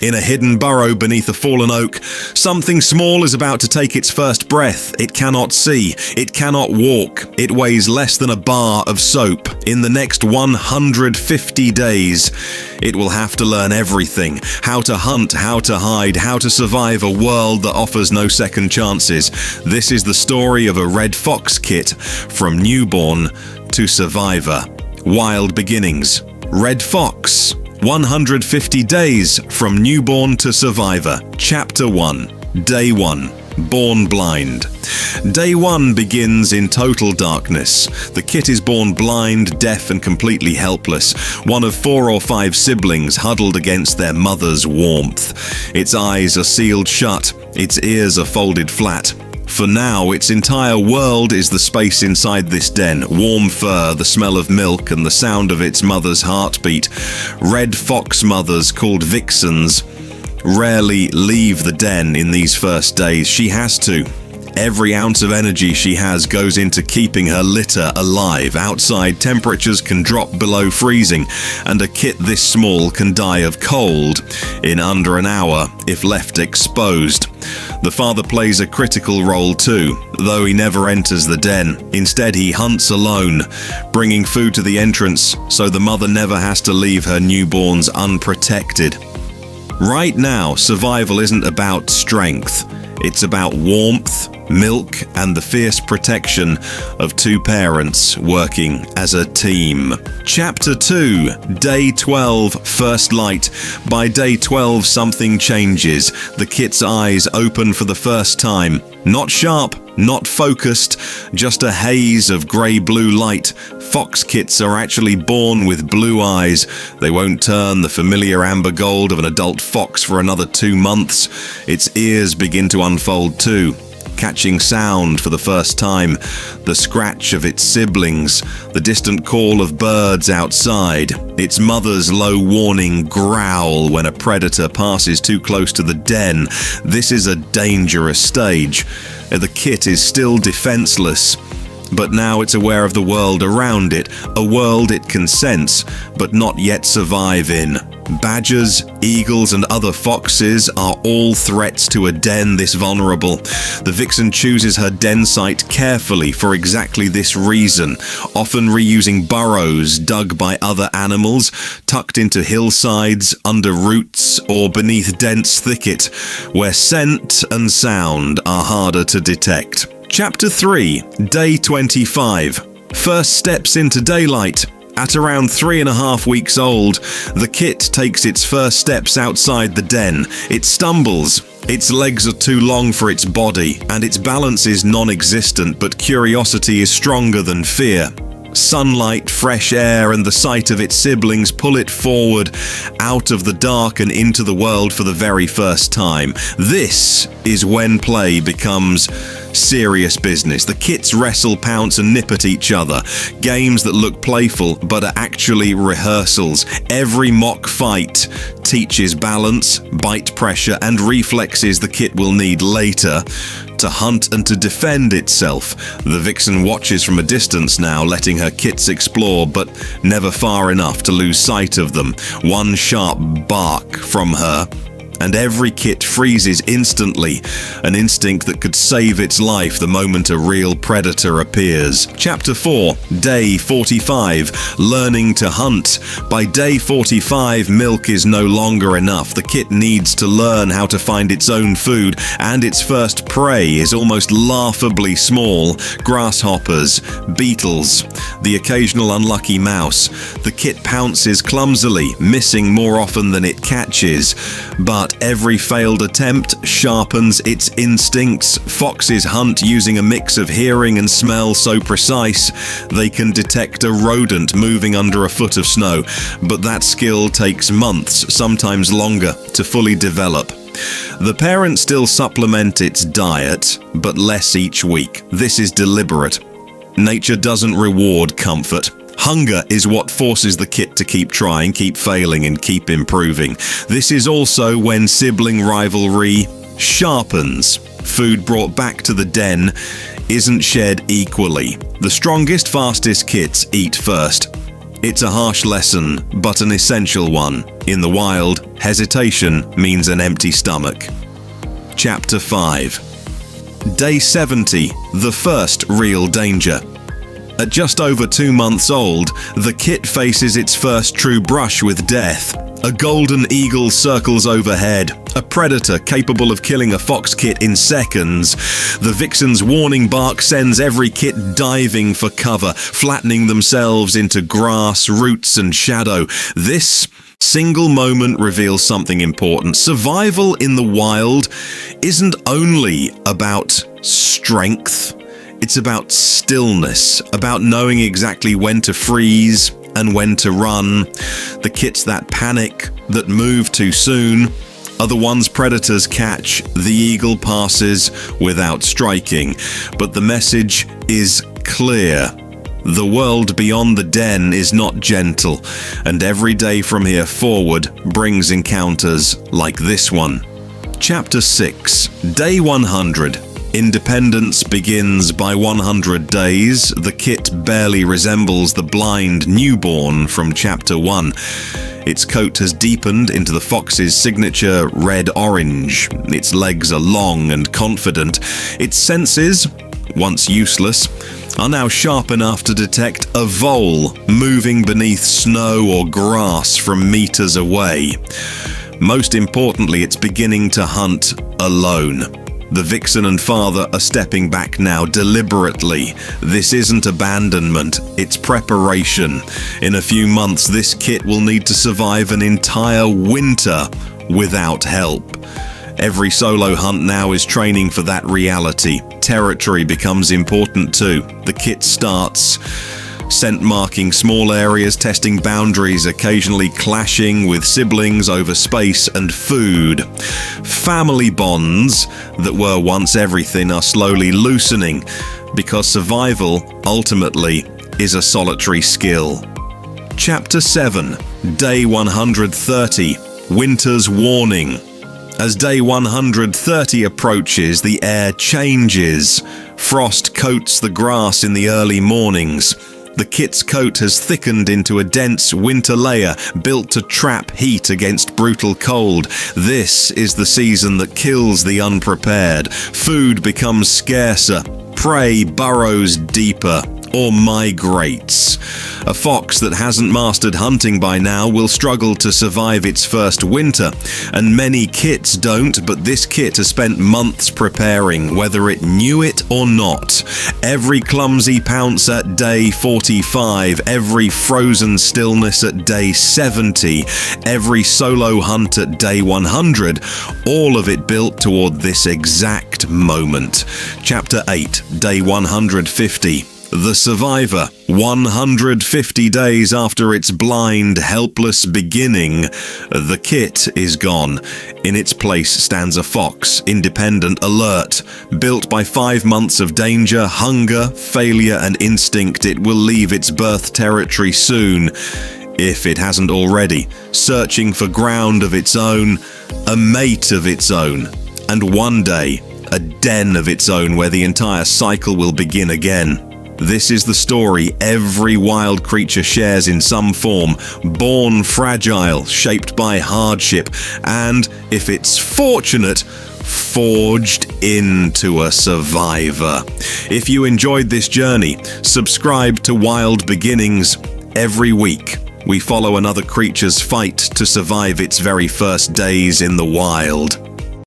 In a hidden burrow beneath a fallen oak, something small is about to take its first breath. It cannot see. It cannot walk. It weighs less than a bar of soap. In the next 150 days, it will have to learn everything. How to hunt, how to hide, how to survive a world that offers no second chances. This is the story of a red fox kit from newborn to survivor. Wild beginnings. Red Fox. 150 days from newborn to survivor. Chapter 1. Day 1. Born blind. Day 1 begins in total darkness. The kit is born blind, deaf, and completely helpless. One of 4 or 5 siblings huddled against their mother's warmth. Its eyes are sealed shut. Its ears are folded flat. For now, its entire world is the space inside this den. Warm fur, the smell of milk, and the sound of its mother's heartbeat. Red fox mothers, called vixens, rarely leave the den in these first days. She has to. Every ounce of energy she has goes into keeping her litter alive. Outside, temperatures can drop below freezing, and a kit this small can die of cold in under an hour if left exposed. The father plays a critical role too, though he never enters the den. Instead, he hunts alone, bringing food to the entrance so the mother never has to leave her newborns unprotected. Right now, survival isn't about strength. It's about warmth, milk, and the fierce protection of 2 parents working as a team. Chapter 2. Day 12. First light. By day 12, something changes. The kit's eyes open for the first time. Not sharp, not focused, just a haze of grey-blue light. Fox kits are actually born with blue eyes. They won't turn the familiar amber gold of an adult fox for another 2 months. Its ears begin to unfold too, catching sound for the first time. The scratch of its siblings, the distant call of birds outside, its mother's low warning growl when a predator passes too close to the den. This is a dangerous stage. The kit is still defenseless, but now it's aware of the world around it, a world it can sense, but not yet survive in. Badgers, eagles, and other foxes are all threats to a den this vulnerable. The vixen chooses her den site carefully for exactly this reason, often reusing burrows dug by other animals, tucked into hillsides, under roots, or beneath dense thicket, where scent and sound are harder to detect. Chapter 3. Day 25. First steps into daylight. At around 3.5 weeks old, the kit takes its first steps outside the den. It stumbles. Its legs are too long for its body, and its balance is non-existent, but curiosity is stronger than fear. Sunlight, fresh air, and the sight of its siblings pull it forward, out of the dark and into the world for the very first time. This is when play becomes serious business. The kits wrestle, pounce, and nip at each other. Games that look playful but are actually rehearsals. Every mock fight teaches balance, bite pressure, and reflexes the kit will need later to hunt and to defend itself. The vixen watches from a distance now, letting her kits explore, but never far enough to lose sight of them. One sharp bark from her, and every kit freezes instantly, an instinct that could save its life the moment a real predator appears. Chapter 4. Day 45. Learning to hunt. By day 45, milk is no longer enough. The kit needs to learn how to find its own food, and its first prey is almost laughably small. Grasshoppers, beetles, the occasional unlucky mouse. The kit pounces clumsily, missing more often than it catches, but every failed attempt sharpens its instincts. Foxes hunt using a mix of hearing and smell so precise they can detect a rodent moving under a foot of snow, but that skill takes months, sometimes longer, to fully develop. The parents still supplement its diet, but less each week. This is deliberate. Nature doesn't reward comfort. Hunger is what forces the kit to keep trying, keep failing, and keep improving. This is also when sibling rivalry sharpens. Food brought back to the den isn't shared equally. The strongest, fastest kits eat first. It's a harsh lesson, but an essential one. In the wild, hesitation means an empty stomach. Chapter 5. Day 70, the first real danger. At just over 2 months old, the kit faces its first true brush with death. A golden eagle circles overhead, a predator capable of killing a fox kit in seconds. The vixen's warning bark sends every kit diving for cover, flattening themselves into grass, roots, and shadow. This single moment reveals something important. Survival in the wild isn't only about strength. It's about stillness, about knowing exactly when to freeze and when to run. The kits that panic, that move too soon, are the ones predators catch. The eagle passes without striking. But the message is clear. The world beyond the den is not gentle, and every day from here forward brings encounters like this one. Chapter 6, Day 100. Independence begins by 100 days. The kit barely resembles the blind newborn from Chapter 1. Its coat has deepened into the fox's signature red-orange. Its legs are long and confident. Its senses, once useless, are now sharp enough to detect a vole moving beneath snow or grass from meters away. Most importantly, it's beginning to hunt alone. The vixen and father are stepping back now deliberately. This isn't abandonment, it's preparation. In a few months, this kit will need to survive an entire winter without help. Every solo hunt now is training for that reality. Territory becomes important too. The kit starts scent marking small areas, testing boundaries, occasionally clashing with siblings over space and food. Family bonds that were once everything are slowly loosening because survival, ultimately, is a solitary skill. Chapter 7, Day 130, Winter's Warning. As day 130 approaches, the air changes. Frost coats the grass in the early mornings. The kit's coat has thickened into a dense winter layer built to trap heat against brutal cold. This is the season that kills the unprepared. Food becomes scarcer. Prey burrows deeper or migrates. A fox that hasn't mastered hunting by now will struggle to survive its first winter, and many kits don't, but this kit has spent months preparing, whether it knew it or not. Every clumsy pounce at day 45, every frozen stillness at day 70, every solo hunt at day 100, all of it built toward this exact moment. Chapter 8, Day 150. The Survivor. 150 days after its blind, helpless beginning, the kit is gone. In its place stands a fox, independent, alert. Built by 5 months of danger, hunger, failure, and instinct, it will leave its birth territory soon, if it hasn't already, searching for ground of its own, a mate of its own, and one day, a den of its own where the entire cycle will begin again. This is the story every wild creature shares in some form, born fragile, shaped by hardship, and, if it's fortunate, forged into a survivor. If you enjoyed this journey, subscribe to Wild Beginnings. Every week, we follow another creature's fight to survive its very first days in the wild.